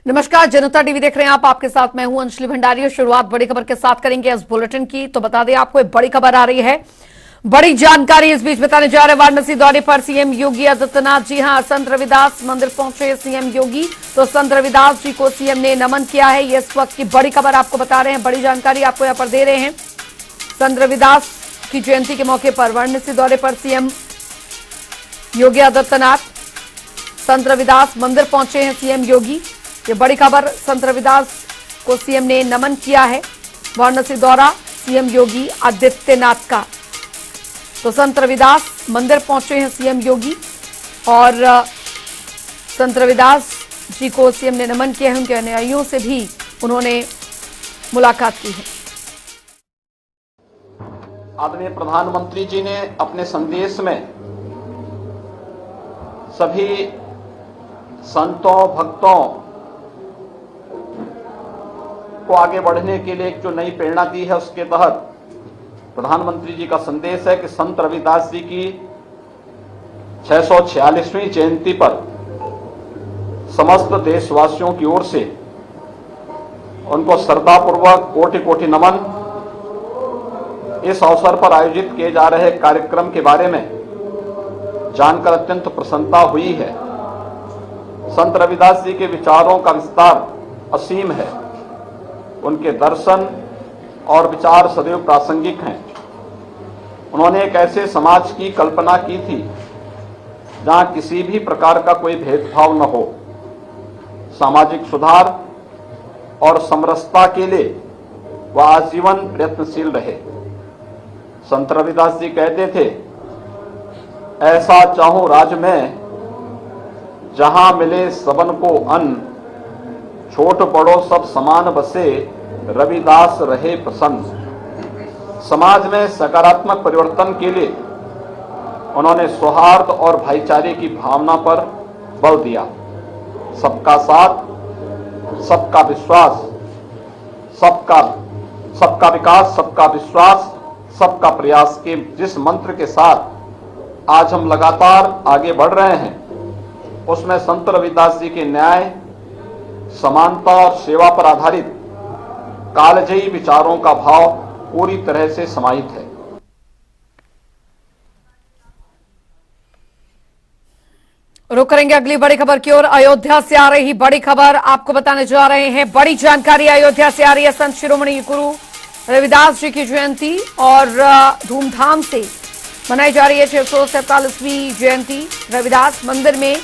नमस्कार, जनता टीवी देख रहे हैं आप। आपके साथ मैं हूं अंजलि भंडारी। शुरुआत बड़ी खबर के साथ करेंगे इस बुलेटिन की। तो बता दें आपको, एक बड़ी खबर आ रही है, बड़ी जानकारी इस बीच बताने जा रहे हैं। वाराणसी दौरे पर सीएम योगी आदित्यनाथ। जी हां, संत रविदास मंदिर पहुंचे सीएम योगी। तो संत रविदास जी को सीएम ने नमन किया है। ये इस वक्त की बड़ी खबर आपको बता रहे हैं, बड़ी जानकारी आपको यहां पर दे रहे हैं। संत रविदास की जयंती के मौके पर वाराणसी दौरे पर सीएम योगी आदित्यनाथ। संत रविदास मंदिर पहुंचे हैं सीएम योगी। ये बड़ी खबर, संत रविदास को सीएम ने नमन किया है। वाराणसी दौरा सीएम योगी आदित्यनाथ का। तो संत रविदास मंदिर पहुंचे हैं सीएम योगी और संत रविदास जी को सीएम ने नमन किया है। उनके अनुयायियों से भी उन्होंने मुलाकात की है। आदरणीय प्रधानमंत्री जी ने अपने संदेश में सभी संतों भक्तों को आगे बढ़ने के लिए जो नई प्रेरणा दी है, उसके तहत प्रधानमंत्री जी का संदेश है कि संत रविदास जी की 646वीं जयंती पर समस्त देशवासियों की ओर से उनको श्रद्धापूर्वक कोटि कोटि नमन। इस अवसर पर आयोजित किए जा रहे कार्यक्रम के बारे में जानकर अत्यंत प्रसन्नता हुई है। संत रविदास जी के विचारों का विस्तार असीम है। उनके दर्शन और विचार सदैव प्रासंगिक हैं। उन्होंने एक ऐसे समाज की कल्पना की थी जहां किसी भी प्रकार का कोई भेदभाव न हो। सामाजिक सुधार और समरसता के लिए वह आजीवन प्रयत्नशील रहे। संत रविदास जी कहते थे, ऐसा चाहूं राज में जहां मिले सबन को अन्न, छोट बड़ो सब समान बसे, रविदास रहे प्रसन्न। समाज में सकारात्मक परिवर्तन के लिए उन्होंने सौहार्द और भाईचारे की भावना पर बल दिया। सबका साथ, सबका विश्वास, सबका विकास, सबका विश्वास, सबका प्रयास के जिस मंत्र के साथ आज हम लगातार आगे बढ़ रहे हैं, उसमें संत रविदास जी के न्याय, समानता और सेवा पर आधारित कालजयी विचारों का भाव पूरी तरह से समाहित है। रुक करेंगे अगली बड़ी खबर की ओर। अयोध्या से आ रही बड़ी खबर आपको बताने जा रहे हैं। बड़ी जानकारी अयोध्या से आ रही है। संत शिरोमणि गुरु रविदास जी की जयंती और धूमधाम से मनाई जा रही है 647वीं जयंती। रविदास मंदिर में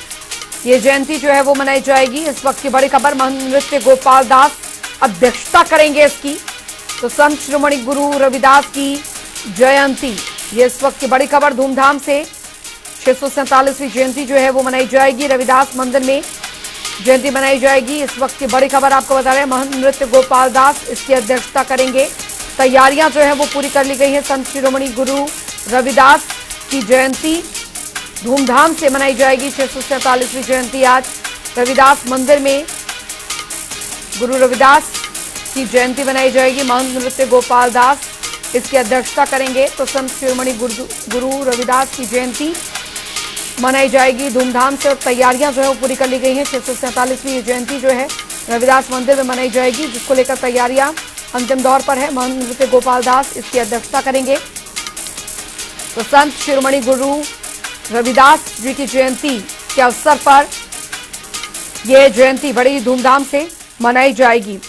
ये जयंती जो है वो मनाई जाएगी। इस वक्त की बड़ी खबर, महानृत्य गोपाल दास अध्यक्षता करेंगे इसकी। तो संत शिरोमणि गुरु रविदास की जयंती, ये इस वक्त की बड़ी खबर। धूमधाम से 647वीं जयंती जो है वो मनाई जाएगी। रविदास मंदिर में जयंती मनाई जाएगी। इस वक्त की बड़ी खबर आपको बता रहे हैं, महानृत्य गोपाल दास इसकी अध्यक्षता करेंगे। तैयारियां जो है वो पूरी कर ली गई है। संत शिरोमणि गुरु रविदास की जयंती धूमधाम से मनाई जाएगी। 647वीं जयंती आज रविदास मंदिर में गुरु रविदास की जयंती मनाई जाएगी। महानृत्य गोपाल दास इसकी अध्यक्षता करेंगे। तो संत शिरोमणि गुरु रविदास की जयंती मनाई जाएगी धूमधाम से और तैयारियां जो है वो पूरी कर ली गई हैं। 647वीं जयंती जो है रविदास मंदिर में मनाई जाएगी, जिसको लेकर तैयारियां अंतिम दौर पर है। महानृत्य गोपाल दास इसकी अध्यक्षता करेंगे। तो संत शिरोमणि गुरु रविदास जी की जयंती के अवसर पर यह जयंती बड़ी धूमधाम से मनाई जाएगी।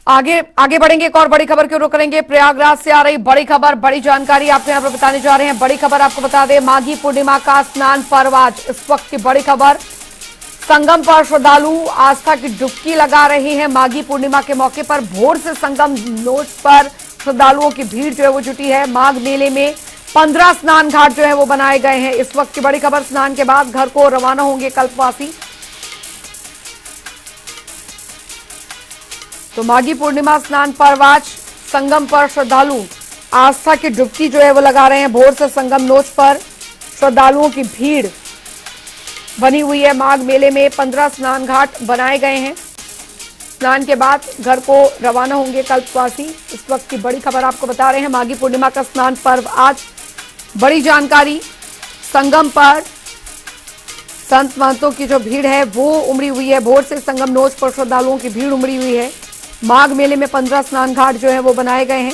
आगे बढ़ेंगे, एक और बड़ी खबर की रुख करेंगे। प्रयागराज से आ रही बड़ी खबर, बड़ी जानकारी आपको यहां पर बताने जा रहे हैं। बड़ी खबर आपको बता दें, माघी पूर्णिमा का स्नान पर्व आज। इस वक्त की बड़ी खबर, संगम पर श्रद्धालु आस्था की डुबकी लगा रहे हैं। माघी पूर्णिमा के मौके पर भोर से संगम नोच पर श्रद्धालुओं की भीड़ जो है वो जुटी है। माघ मेले में 15 स्नान घाट जो है वो बनाए गए हैं। इस वक्त की बड़ी खबर, स्नान के बाद घर को रवाना होंगे कल्पवासी। तो माघी पूर्णिमा स्नान पर्व आज, संगम पर श्रद्धालु आस्था की डुबकी जो है वो लगा रहे हैं। भोर से संगम नोच पर श्रद्धालुओं की भीड़ बनी हुई है। माघ मेले में 15 स्नान घाट बनाए गए हैं। स्नान के बाद घर को रवाना होंगे कल्पवासी। इस वक्त की बड़ी खबर आपको बता रहे हैं, माघी पूर्णिमा का स्नान पर्व आज। बड़ी जानकारी, संगम पर संत महंतों की जो भीड़ है वो उमड़ी हुई है। भोर से संगम नोच पर श्रद्धालुओं की भीड़ उमड़ी हुई है। माघ मेले में 15 स्नान घाट जो है वो बनाए गए हैं।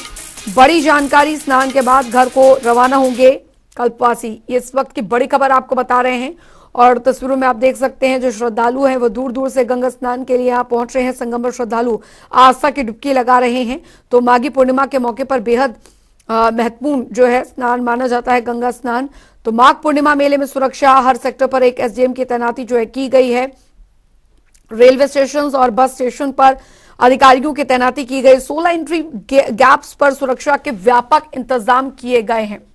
बड़ी जानकारी, स्नान के बाद घर को रवाना होंगे कल्पवासी। ये इस वक्त की बड़ी खबर आपको बता रहे हैं और तस्वीरों में आप देख सकते हैं जो श्रद्धालु हैं वो दूर दूर से गंगा स्नान के लिए यहाँ पहुंच रहे हैं। संगम पर श्रद्धालु आस्था की डुबकी लगा रहे हैं। तो माघी पूर्णिमा के मौके पर बेहद महत्वपूर्ण जो है स्नान माना जाता है गंगा स्नान। तो माघ पूर्णिमा मेले में सुरक्षा, हर सेक्टर पर एक एसडीएम की तैनाती जो है की गई है। रेलवे स्टेशन और बस स्टेशन पर अधिकारियों की तैनाती की गई। 16 एंट्री गैप्स पर सुरक्षा के व्यापक इंतजाम किए गए हैं।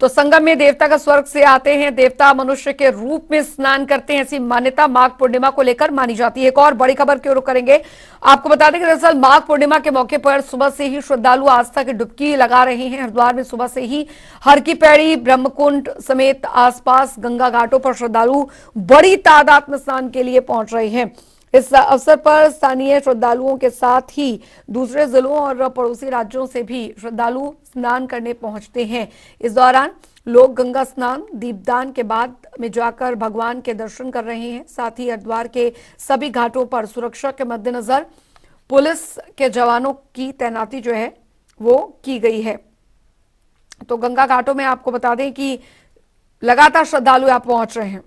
तो संगम में देवता का स्वर्ग से आते हैं, देवता मनुष्य के रूप में स्नान करते हैं, ऐसी मान्यता माघ पूर्णिमा को लेकर मानी जाती है। एक और बड़ी खबर की ओर करेंगे। आपको बता दें कि दरअसल माघ पूर्णिमा के मौके पर सुबह से ही श्रद्धालु आस्था की डुबकी लगा रहे हैं। हरिद्वार में सुबह से ही हर की पैड़ी, ब्रह्मकुंड समेत आसपास गंगा घाटों पर श्रद्धालु बड़ी तादाद में स्नान के लिए पहुंच रहे हैं। इस अवसर पर स्थानीय श्रद्धालुओं के साथ ही दूसरे जिलों और पड़ोसी राज्यों से भी श्रद्धालु स्नान करने पहुंचते हैं। इस दौरान लोग गंगा स्नान, दीपदान के बाद में जाकर भगवान के दर्शन कर रहे हैं। साथ ही हरिद्वार के सभी घाटों पर सुरक्षा के मद्देनजर पुलिस के जवानों की तैनाती जो है वो की गई है। तो गंगा घाटों में आपको बता दें कि लगातार श्रद्धालु यहाँ पहुंच रहे हैं।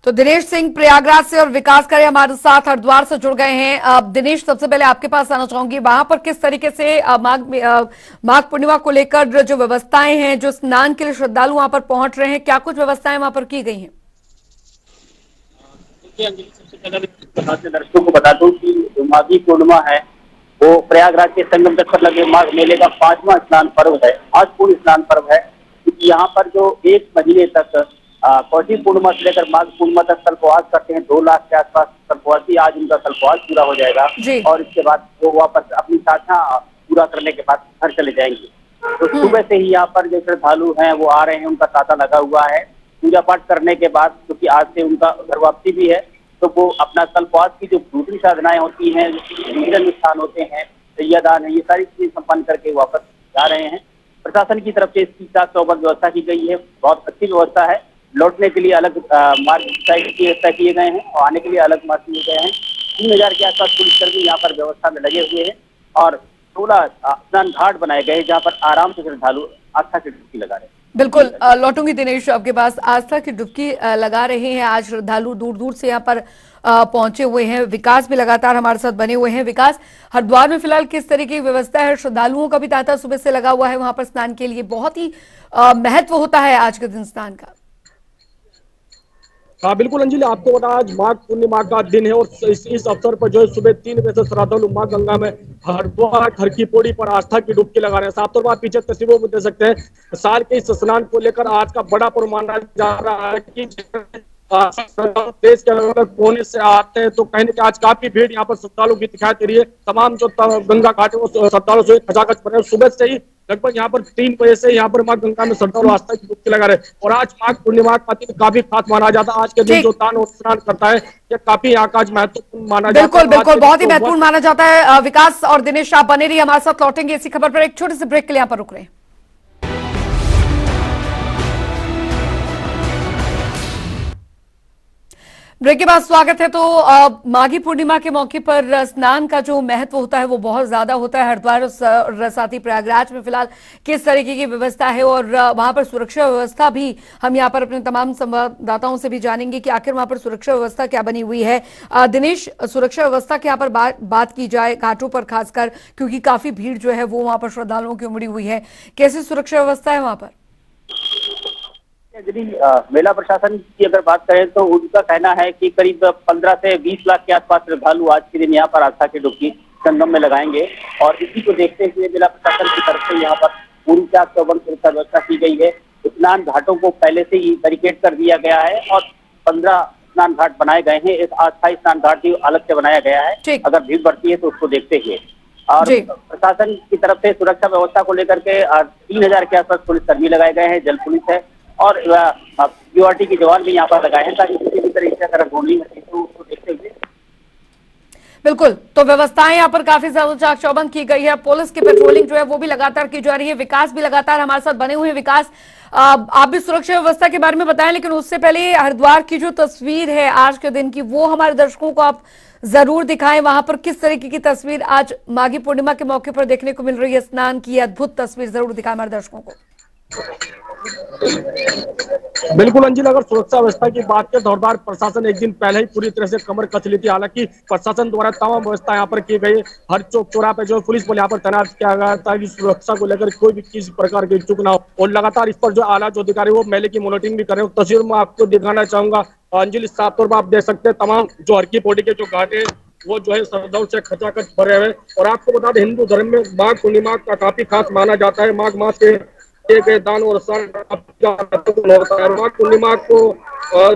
तो दिनेश सिंह प्रयागराज से और विकास करे हमारे साथ हरिद्वार से जुड़ गए हैं। दिनेश, सबसे पहले आपके पास आना चाहूंगी, वहां पर किस तरीके से माघ पूर्णिमा को लेकर जो व्यवस्थाएं हैं, जो स्नान के लिए श्रद्धालु वहां पर पहुंच रहे हैं, क्या कुछ व्यवस्थाएं वहां पर की गई हैं? सबसे पहले दर्शकों को बता दूं कि जो माघी पूर्णिमा है वो प्रयागराज के संगम तट पर लगे माघ मेले का 5वां स्नान पर्व है। आज पूर्ण स्नान पर्व है क्योंकि यहाँ पर जो एक महीने तक कौशी पूर्णिमा से लेकर माघ पूर्णिमा तक कल्पवास करते हैं 2 लाख के आसपास कल्पवासी, आज उनका कल्पवास पूरा हो जाएगा और इसके बाद वो वापस अपनी साधना पूरा करने के बाद घर चले जाएंगे। तो सुबह से ही यहाँ पर जो श्रद्धालु हैं वो आ रहे हैं, उनका तांता लगा हुआ है। पूजा पाठ करने के बाद, क्योंकि आज से उनका घर वापसी भी है, तो वो अपना कल्पवास की जो दूसरी साधनाएं होती हैं, जो स्थान होते हैं, सैयादान है, ये सारी चीजें संपन्न करके वापस जा रहे हैं। प्रशासन की तरफ से इसकी चाक चौबंद व्यवस्था की गई है, बहुत अच्छी व्यवस्था है। लौटने के लिए अलग मार्ग तय किए गए हैं और आने के लिए अलग मार्ग किए गए हैं। 3000 के आसपास पुलिसकर्मी यहाँ पर व्यवस्था में लगे हुए हैं और 16 स्नान घाट बनाए गए हैं जहाँ पर आराम से श्रद्धालु आस्था की डुबकी लगा रहे हैं। बिल्कुल, लौटूंगी दिनेश आपके पास। आस्था की डुबकी लगा रहे हैं आज श्रद्धालु, दूर दूर से यहाँ पर पहुंचे हुए हैं। विकास भी लगातार हमारे साथ बने हुए हैं। विकास, हरिद्वार में फिलहाल किस तरीके की व्यवस्था है? श्रद्धालुओं का भी तांता सुबह से लगा हुआ है वहां पर स्नान के लिए, बहुत ही महत्व होता है आज के दिन स्नान का। हाँ बिल्कुल अंजलि, आपको बता आज माघ पूर्णिमा का दिन है और इस अवसर पर जो है सुबह 3 बजे से श्रद्धालु मां गंगा में हरिद्वार हर की पौड़ी पर आस्था की डुबकी लगा रहे हैं। साफ तौर पर पीछे तस्वीरों में देख सकते हैं साल के इस स्नान को लेकर आज का बड़ा पर्व माना जा रहा है कि देश के अलग अलग कोने से आते हैं। तो कहने के आज काफी भीड़ यहाँ पर श्रद्धालु की दिखाई दे रही है। तमाम जो गंगा घाट है वो श्रद्धालु से खचाखच भरे। सुबह से ही लगभग यहाँ पर 3 बजे से यहाँ पर मां गंगा में श्रद्धालु आस्था की डुबकी लगा रहे और आज माघ पूर्णिमा का दिन काफी खास माना जाता है। आज के दिन जो दान और स्नान करता है ये काफी यहाँ का आज महत्वपूर्ण माना जाता है। बिल्कुल बिल्कुल, बहुत ही महत्वपूर्ण माना जाता है। विकास और दिनेश, आप बने रहिए हमारे साथ, लौटेंगे इसी खबर पर। एक छोटे से ब्रेक के लिए यहाँ पर रुक रहे हैं। ब्रेक के बाद स्वागत है। तो माघी पूर्णिमा के मौके पर स्नान का जो महत्व होता है वो बहुत ज्यादा होता है। हरिद्वार और साथ ही प्रयागराज में फिलहाल किस तरीके की व्यवस्था है और वहां पर सुरक्षा व्यवस्था भी हम यहां पर अपने तमाम संवाददाताओं से भी जानेंगे कि आखिर वहां पर सुरक्षा व्यवस्था क्या बनी हुई है। दिनेश, सुरक्षा व्यवस्था के यहाँ पर बात की जाए घाटों पर खासकर, क्योंकि काफी भीड़ जो है वो वहां पर श्रद्धालुओं की उमड़ी हुई है, कैसी सुरक्षा व्यवस्था है वहां पर? यदि मेला प्रशासन की अगर बात करें तो उनका कहना है कि करीब 15 से 20 लाख के आसपास श्रद्धालु आज के दिन यहाँ पर आस्था की डुबकी संगम में लगाएंगे और इसी को देखते हुए मेला प्रशासन की तरफ से यहाँ पर पूरी चाक चौबंद सुरक्षा व्यवस्था की गई है। स्नान घाटों को पहले से ही बैरिकेड कर दिया गया है और 15 स्नान घाट बनाए गए हैं। एक अस्थायी स्नान घाट भी अलग से बनाया गया है, अगर भीड़ बढ़ती है तो उसको देखते हुए। और जी। प्रशासन की तरफ से सुरक्षा व्यवस्था को लेकर के 3000 के आसपास पुलिसकर्मी लगाए गए हैं, जल पुलिस है और पीओआरटी के जवान भी यहाँ पर लगाए हैं ताकि किसी भी तरह से अगर गोली को देखते हुए। बिल्कुल, तो व्यवस्थाएं यहाँ पर काफी ज्यादा चाक चौबंद की गई है। पुलिस की पेट्रोलिंग जो है वो भी लगातार की जा रही है। विकास भी लगातार हमारे साथ बने हुए हैं। विकास, आप भी सुरक्षा व्यवस्था के बारे में बताएं, लेकिन उससे पहले हरिद्वार की जो तस्वीर है आज के दिन की, वो हमारे दर्शकों को आप जरूर दिखाएं। वहां पर किस तरीके की तस्वीर आज माघी पूर्णिमा के मौके पर देखने को मिल रही है। स्नान की अद्भुत तस्वीर जरूर दिखाएं हमारे दर्शकों को। बिल्कुल अंजिल, अगर सुरक्षा व्यवस्था की बात करें तो हरिद्वार प्रशासन एक दिन पहले ही पूरी तरह से कमर कस ली थी। हालांकि प्रशासन द्वारा तमाम व्यवस्था यहाँ पर की गई। हर चौक चौराहे पे जो पुलिस बल यहाँ पर तैनात किया गया ताकि सुरक्षा को लेकर कोई भी किसी प्रकार की चूक ना हो। और लगातार इस पर जो आला जो अधिकारी वो मेले की मॉनिटरिंग भी कर रहे हैं। तस्वीर में आपको दिखाना चाहूंगा अंजिल, साफ तौर पर आप देख सकते हैं तमाम जो हरकी पौड़ी के जो घाट है वो जो है श्रद्धाओं से खचाखच भरे हुए। और आपको बता दें, हिंदू धर्म में माघ पूर्णिमा का काफी खास माना जाता है। माघ मास के दान और होता है। माघ पूर्णिमा को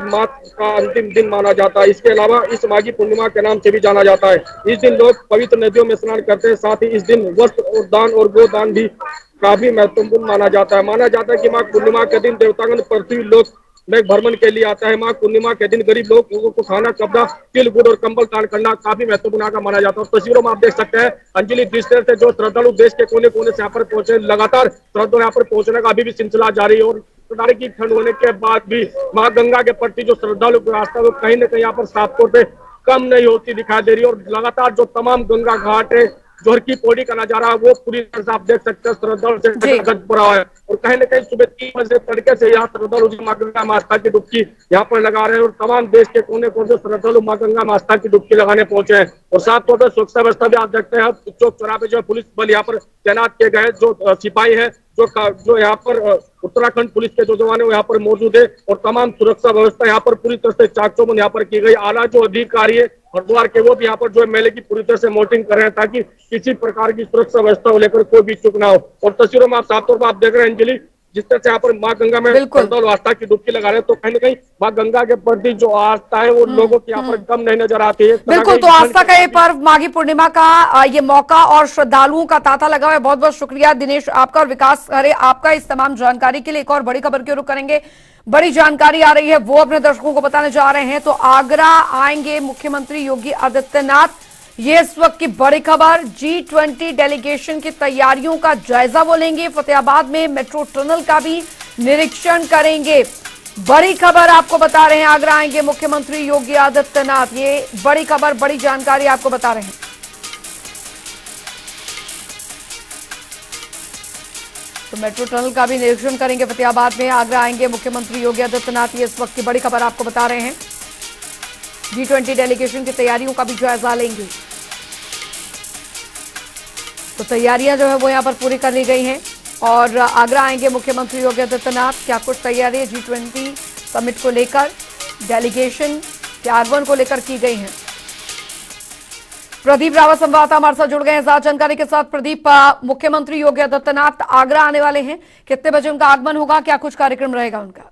माघ का अंतिम दिन माना जाता है। इसके अलावा इस माघी पूर्णिमा के नाम से भी जाना जाता है। इस दिन लोग पवित्र नदियों में स्नान करते हैं। साथ ही इस दिन वस्त्र और दान और गोदान भी काफी महत्वपूर्ण माना जाता है। माना जाता है कि माघ पूर्णिमा के दिन देवतागण पृथ्वी लोक में भ्रमण के लिए आता है। माघ पूर्णिमा के दिन गरीब लोगों को खाना, कपड़ा, तिल, गुड़ और कंबल दान करना काफी महत्वपूर्ण का माना जाता है। तस्वीरों में आप देख सकते हैं अंजलि जिस तरह से जो श्रद्धालु देश के कोने कोने से यहाँ पर पहुंचे, लगातार श्रद्धालु यहाँ पर पहुंचने का अभी भी सिलसिला जारी है। और कड़ाके की ठंड होने के बाद भी माँ गंगा के प्रति जो श्रद्धालु की आस्था वो कहीं न कहीं यहाँ पर साफ तौर पर कम नहीं होती दिखाई दे रही है। और लगातार जो तमाम गंगा घाट है, जो हरकी पौड़ी का नजारा है, वो पूरी तरह से आप देख सकते हैं श्रद्धालु से गद पड़ा है। और कहीं न कहीं सुबह 3 बजे तड़के से यहाँ श्रद्धालु माँ गंगा में आस्था की डुबकी यहाँ पर लगा रहे हैं। और तमाम देश के कोने कोने से श्रद्धालु माँ गंगा में आस्था की डुबकी लगाने पहुंचे हैं। और साथ तौर पर सुरक्षा व्यवस्था भी आप देखते हैं, चौक चौराहे पे जो पुलिस बल यहाँ पर तैनात किए गए, जो सिपाही है, जो यहाँ पर उत्तराखंड पुलिस के जो जवान है वो यहाँ पर मौजूद है। और तमाम सुरक्षा व्यवस्था यहाँ पर पूरी तरह से चाक चौबंद यहाँ पर की गई। आला जो अधिकारी है हरिद्वार के वो भी यहाँ पर जो है मेले की पूरी तरह से मॉनिटरिंग कर रहे हैं ताकि किसी प्रकार की सुरक्षा व्यवस्था को लेकर कोई भी चूक ना हो। और तस्वीरों में आप साफ तौर पर आप देख रहे हैं अंजलि, जिस तरह से यहाँ पर माँ गंगा में श्रद्धालु आस्था की डुबकी लगा रहे हैं, तो कहीं न कहीं माँ गंगा के प्रति जो आस्था है वो लोगों की यहाँ पर कम नहीं नजर आती है। बिल्कुल, तो आस्था का ये पर्व माघी पूर्णिमा का ये मौका और श्रद्धालुओं का तांता लगा हुआ है। बहुत बहुत शुक्रिया दिनेश आपका और विकास खरे आपका इस तमाम जानकारी के लिए। एक और बड़ी खबर की रुख करेंगे। बड़ी जानकारी आ रही है, वो अपने दर्शकों को बताने जा रहे हैं। तो आगरा आएंगे मुख्यमंत्री योगी आदित्यनाथ, ये इस वक्त की बड़ी खबर। G20 डेलीगेशन की तैयारियों का जायजा वो लेंगे। फतेहाबाद में मेट्रो टनल का भी निरीक्षण करेंगे। बड़ी खबर आपको बता रहे हैं, आगरा आएंगे मुख्यमंत्री योगी आदित्यनाथ, ये बड़ी खबर, बड़ी जानकारी आपको बता रहे हैं। तो मेट्रो टनल का भी निरीक्षण करेंगे फतेहाबाद में। आगरा आएंगे मुख्यमंत्री योगी आदित्यनाथ, ये इस वक्त की बड़ी खबर आपको बता रहे हैं। G20 डेलीगेशन की तैयारियों का भी जायजा लेंगे। तो तैयारियां जो है वो यहां पर पूरी कर ली गई हैं। और आगरा आएंगे मुख्यमंत्री योगी आदित्यनाथ, क्या कुछ तैयारी G20 समिट को लेकर, डेलीगेशन के आगमन को लेकर की गई हैं। प्रदीप रावत संवाददाता हमारे साथ जुड़ गए हैं ज्यादा जानकारी के साथ। प्रदीप, मुख्यमंत्री योगी आदित्यनाथ आगरा आने वाले हैं, कितने बजे उनका आगमन होगा, क्या कुछ कार्यक्रम रहेगा उनका?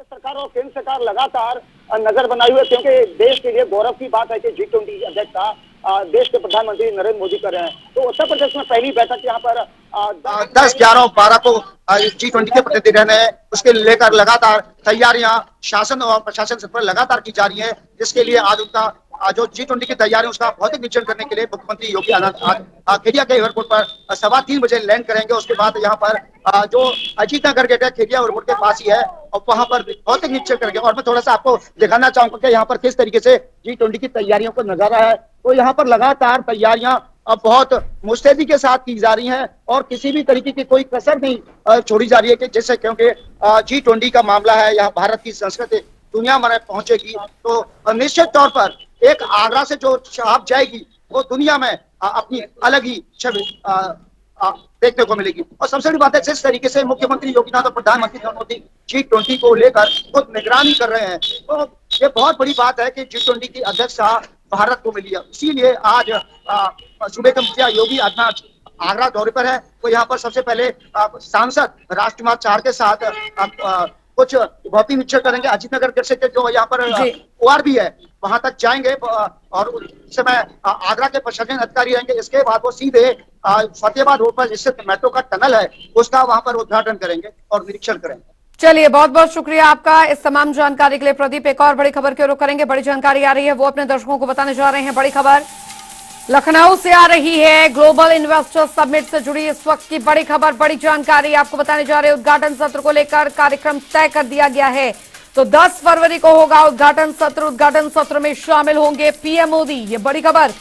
सरकार और केंद्र सरकार लगातार नजर बनाए हुए, क्योंकि देश के लिए गौरव की बात है कि G20 अध्यक्षता देश के प्रधानमंत्री नरेंद्र मोदी कर रहे हैं। तो उत्तर प्रदेश में पहली बैठक यहाँ पर 10, 11 और 12 को G20 के प्रतिनिधि रहने हैं, उसके लेकर लगातार तैयारियां शासन और प्रशासन स्तर पर लगातार की जा रही है। जिसके लिए आज उनका जो G20 की तैयारी उसका भौतिक निरीक्षण करने के लिए मुख्यमंत्री योगी आदित्यनाथ खेरिया के एयरपोर्ट पर 3:15 बजे लैंड करेंगे। उसके बाद यहाँ पर जो अजीत नगर गेट है खेरिया एयरपोर्ट के पास ही है, और वहां पर भौतिक निरीक्षण करेंगे। और मैं थोड़ा सा आपको दिखाना चाहूंगा कि यहाँ पर किस तरीके से G20 की तैयारियों को नजारा है। तो यहाँ पर लगातार तैयारियां अब बहुत मुस्तैदी के साथ की जा रही हैं और किसी भी तरीके की कोई कसर नहीं छोड़ी जा रही है कि जिससे, क्योंकि G20 का मामला है, यहाँ भारत की संस्कृति दुनिया भर में पहुंचेगी, तो निश्चित तौर पर एक आगरा से जो छाप जाएगी वो दुनिया में अपनी अलग ही छवि देखने को मिलेगी। और सबसे बड़ी बात है, जिस तरीके से मुख्यमंत्री योगीनाथ और प्रधानमंत्री नरेंद्र मोदी G20 को लेकर खुद निगरानी कर रहे हैं, तो ये बहुत बड़ी बात है कि G20 की अध्यक्षता भारत को मिली है। इसीलिए आज सूबे के मुखिया योगी आदित्यनाथ आगरा दौरे पर है। तो यहाँ पर सबसे पहले सांसद राजकुमार चार के साथ कुछ भौतिक निरीक्षण करेंगे। अजीत नगर से जो यहाँ पर ORB है वहां तक जाएंगे और उस समय आगरा के प्रशासन अधिकारी रहेंगे। इसके बाद वो सीधे फतेहाबाद रोड पर स्थित मेट्रो का टनल है उसका वहां पर उद्घाटन करेंगे और निरीक्षण करेंगे। चलिए, बहुत बहुत शुक्रिया आपका इस तमाम जानकारी के लिए प्रदीप। एक और बड़ी खबर की ओर रुख करेंगे। बड़ी जानकारी आ रही है, वो अपने दर्शकों को बताने जा रहे हैं। बड़ी खबर लखनऊ से आ रही है। ग्लोबल इन्वेस्टर समिट से जुड़ी इस वक्त की बड़ी खबर, बड़ी जानकारी आपको बताने जा रहे हैं। उद्घाटन सत्र को लेकर कार्यक्रम तय कर दिया गया है, तो 10 फरवरी को होगा उद्घाटन सत्र। उद्घाटन सत्र में शामिल होंगे पीएम मोदी। ये बड़ी खबर,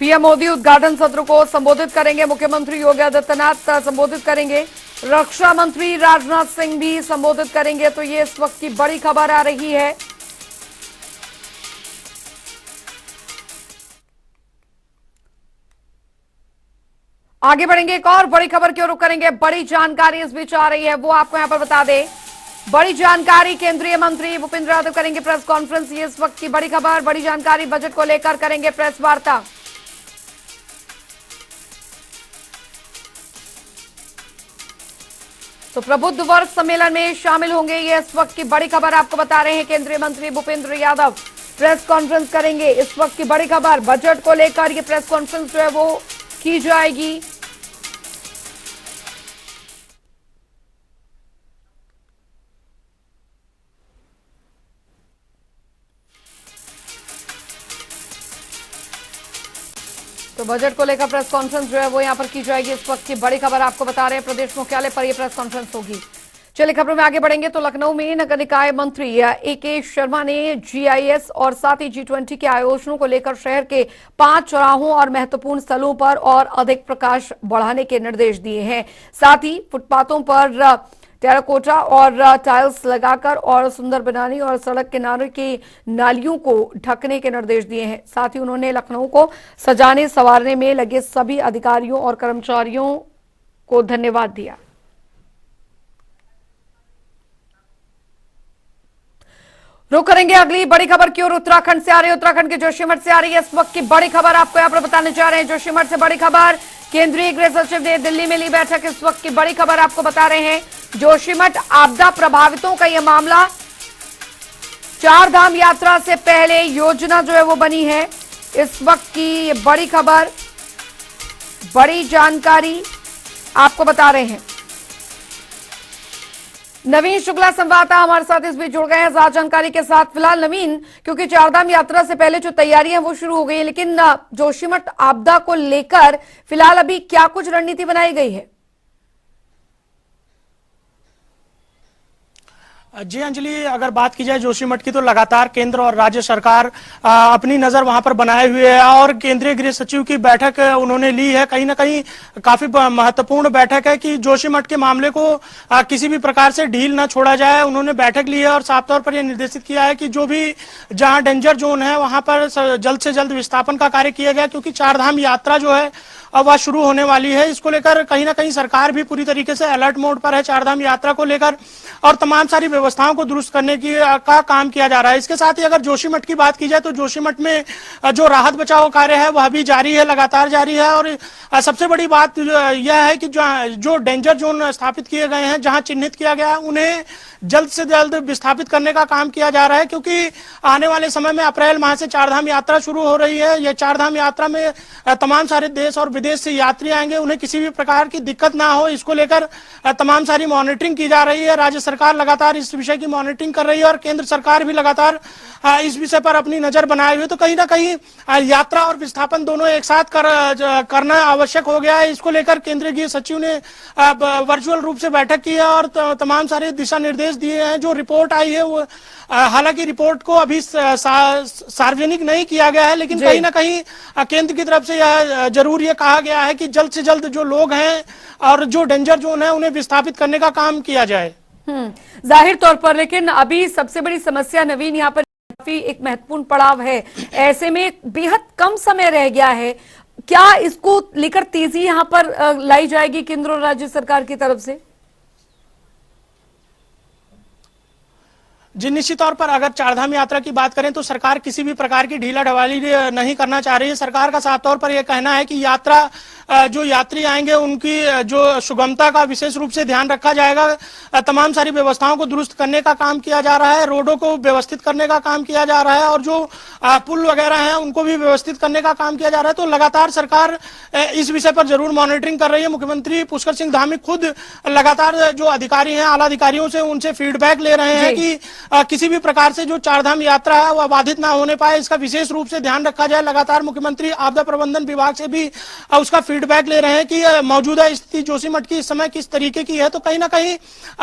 पीएम मोदी उद्घाटन सत्र को संबोधित करेंगे। मुख्यमंत्री योगी आदित्यनाथ संबोधित करेंगे। रक्षा मंत्री राजनाथ सिंह भी संबोधित करेंगे। तो ये इस वक्त की बड़ी खबर आ रही है। आगे बढ़ेंगे, एक और बड़ी खबर की ओर रुख करेंगे। बड़ी जानकारी इस बीच आ रही है, वो आपको यहां पर बता दें। बड़ी जानकारी, केंद्रीय मंत्री भूपेंद्र यादव करेंगे प्रेस कॉन्फ्रेंस। ये इस वक्त की बड़ी खबर, बड़ी जानकारी, बजट को लेकर करेंगे प्रेस वार्ता। तो प्रबुद्ध वर्ग सम्मेलन में शामिल होंगे। ये इस वक्त की बड़ी खबर आपको बता रहे हैं। केंद्रीय मंत्री भूपेंद्र यादव प्रेस कॉन्फ्रेंस करेंगे। इस वक्त की बड़ी खबर, बजट को लेकर ये प्रेस कॉन्फ्रेंस जो है वो की जाएगी। तो बजट को लेकर प्रेस कॉन्फ्रेंस जो है वो यहां पर की जाएगी। इस वक्त की बड़ी खबर आपको बता रहे हैं। प्रदेश मुख्यालय पर यह प्रेस कॉन्फ्रेंस होगी। चलिए खबरों में आगे बढ़ेंगे। तो लखनऊ में नगर निकाय मंत्री ए.के. शर्मा ने जीआईएस और साथ ही G20 के आयोजनों को लेकर शहर के 5 चौराहों और महत्वपूर्ण स्थलों पर और अधिक प्रकाश बढ़ाने के निर्देश दिए हैं। साथ ही फुटपाथों पर टेराकोटा और टाइल्स लगाकर और सुंदर बनाने और सड़क किनारे की नालियों को ढकने के निर्देश दिए हैं। साथ ही उन्होंने लखनऊ को सजाने संवारने में लगे सभी अधिकारियों और कर्मचारियों को धन्यवाद दिया। रुक करेंगे अगली बड़ी खबर की ओर। उत्तराखंड से आ रही है, उत्तराखंड के जोशीमठ से आ रही है इस वक्त की बड़ी खबर, आपको यहां पर बताने जा रहे हैं। जोशीमठ से बड़ी खबर, केंद्रीय गृह सचिव ने दिल्ली में ली बैठक। इस वक्त की बड़ी खबर आपको बता रहे हैं। जोशीमठ आपदा प्रभावितों का यह मामला, 4 धाम यात्रा से पहले योजना जो है वो बनी है। इस वक्त की ये बड़ी खबर, बड़ी जानकारी आपको बता रहे हैं। नवीन शुक्ला संवाददाता हमारे साथ इस बीच जुड़ गए हैं ज्यादा जानकारी के साथ। फिलहाल नवीन, क्योंकि 4 धाम यात्रा से पहले जो तैयारियां वो शुरू हो गई है, लेकिन जोशीमठ आपदा को लेकर फिलहाल अभी क्या कुछ रणनीति बनाई गई है? जी अंजलि, अगर बात की जाए जोशीमठ की, तो लगातार केंद्र और राज्य सरकार अपनी नजर वहां पर बनाए हुए है और केंद्रीय गृह सचिव की बैठक उन्होंने ली है। कहीं ना कहीं काफी महत्वपूर्ण बैठक है कि जोशीमठ के मामले को किसी भी प्रकार से ढील ना छोड़ा जाए। उन्होंने बैठक ली है और साफ तौर पर यह निर्देशित किया है कि जो भी जहां डेंजर जोन है वहां पर जल्द से जल्द विस्थापन का कार्य किया गया, क्योंकि 4 धाम यात्रा जो है अब वह शुरू होने वाली है। इसको लेकर कहीं ना कहीं सरकार भी पूरी तरीके से अलर्ट मोड पर है 4 धाम यात्रा को लेकर, और तमाम सारी व्यवस्थाओं को दुरुस्त करने का काम किया जा रहा है। इसके साथ ही अगर जोशीमठ की बात की जाए तो जोशीमठ में जो राहत बचाव कार्य है वह भी जारी है, लगातार जारी है। और सबसे बड़ी बात यह है कि जो डेंजर जोन स्थापित किए गए हैं, जहां चिन्हित किया गया है, उन्हें जल्द से जल्द विस्थापित करने का काम किया जा रहा है, क्योंकि आने वाले समय में अप्रैल माह से 4 धाम यात्रा शुरू हो रही है। यह 4 धाम यात्रा में तमाम सारे देश और विदेश से यात्री आएंगे, उन्हें किसी भी प्रकार की दिक्कत ना हो, इसको लेकर तमाम सारी मॉनिटरिंग की जा रही है। राज्य सरकार लगातार इस विषय की मॉनिटरिंग कर रही है और केंद्र सरकार भी लगातार इस विषय पर अपनी नजर बनाए हुए। तो कहीं ना कहीं यात्रा और विस्थापन दोनों एक साथ करना आवश्यक हो गया है। इसको लेकर केंद्रीय गृह सचिव ने वर्चुअल रूप से बैठक की है और तमाम सारे दिशा निर्देश दिए हैं। जो रिपोर्ट आई है वो हालांकि रिपोर्ट को अभी सार्वजनिक नहीं किया गया है, लेकिन कहीं ना कहीं केंद्र की तरफ से यह जरूर ये कहा गया है कि जल्द से जल्द जो लोग हैं और जो डेंजर जोन है उन्हें विस्थापित करने का काम किया जाए। जाहिर तौर पर, लेकिन अभी सबसे बड़ी समस्या नवीन यहाँ पर काफी एक महत्वपूर्ण पड़ाव है, ऐसे में बेहद कम समय रह गया है। क्या इसको लेकर तेजी यहाँ पर लाई जाएगी केंद्र और राज्य सरकार की तरफ से? जी, निश्चित तौर पर अगर चारधाम यात्रा की बात करें तो सरकार किसी भी प्रकार की ढीला ढवाली नहीं करना चाह रही है। सरकार का साफ तौर पर यह कहना है कि यात्रा जो यात्री आएंगे उनकी जो सुगमता का विशेष रूप से ध्यान रखा जाएगा। तमाम सारी व्यवस्थाओं को दुरुस्त करने का काम किया जा रहा है, रोडों को व्यवस्थित करने का काम किया जा रहा है और जो पुल वगैरह हैं उनको भी व्यवस्थित करने का काम किया जा रहा है। तो लगातार सरकार इस विषय पर जरूर मॉनिटरिंग कर रही है। मुख्यमंत्री पुष्कर सिंह धामी खुद लगातार जो अधिकारी हैं, आला अधिकारियों से उनसे फीडबैक ले रहे हैं कि किसी भी प्रकार से जो चारधाम यात्रा है वह बाधित ना होने पाए, इसका विशेष रूप से ध्यान रखा जाए। लगातार मुख्यमंत्री आपदा प्रबंधन विभाग से भी उसका फीडबैक ले रहे हैं कि मौजूदा स्थिति जोशीमठ की इस समय किस तरीके की है। तो कहीं ना कहीं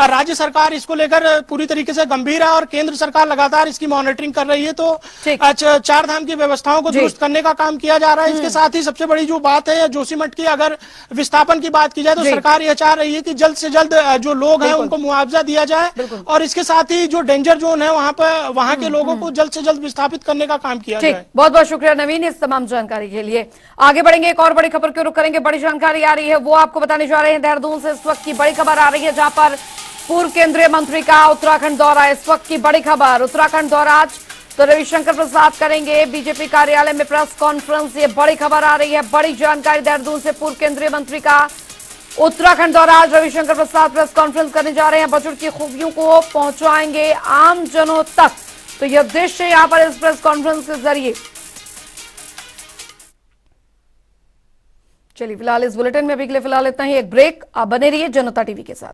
राज्य सरकार इसको लेकर पूरी तरीके से गंभीर है और केंद्र सरकार लगातार इसकी मॉनिटरिंग कर रही है। तो चारधाम की व्यवस्थाओं को दुरुस्त करने का काम किया जा रहा है। इसके साथ ही सबसे बड़ी जो बात है जोशीमठ की, अगर विस्थापन की बात की जाए तो सरकार यह चाह रही है कि जल्द से जल्द जो लोग हैं उनको मुआवजा दिया जाए और इसके साथ ही जो डेंजर जोन है वहां के लोगों को जल्द से जल्द विस्थापित करने का काम किया जाए। बहुत बहुत शुक्रिया नवीन इस तमाम जानकारी के लिए। आगे बढ़ेंगे, एक और बड़ी खबर की रुख करेंगे। बड़ी जानकारी आ रही है वो आपको बताने जा रहे हैं। देहरादून से इस वक्त की बड़ी खबर आ रही है जहां पर पूर्व केंद्रीय मंत्री का उत्तराखंड दौरा। इस वक्त की बड़ी खबर, उत्तराखंड दौरा आज तो रविशंकर प्रसाद करेंगे बीजेपी कार्यालय में प्रेस कॉन्फ्रेंस। ये बड़ी खबर आ रही है, बड़ी जानकारी देहरादून से। पूर्व केंद्रीय मंत्री का उत्तराखंड दौरा, आज रविशंकर प्रसाद प्रेस कॉन्फ्रेंस करने जा रहे हैं। बजट की खूबियों को पहुंचाएंगे आम जनों तक। तो यह उद्देश्य यहां पर इस प्रेस कॉन्फ्रेंस के जरिए। चलिए फिलहाल इस बुलेटिन में अभी के लिए फिलहाल इतना ही। एक ब्रेक, आप बने रहिए जनता टीवी के साथ।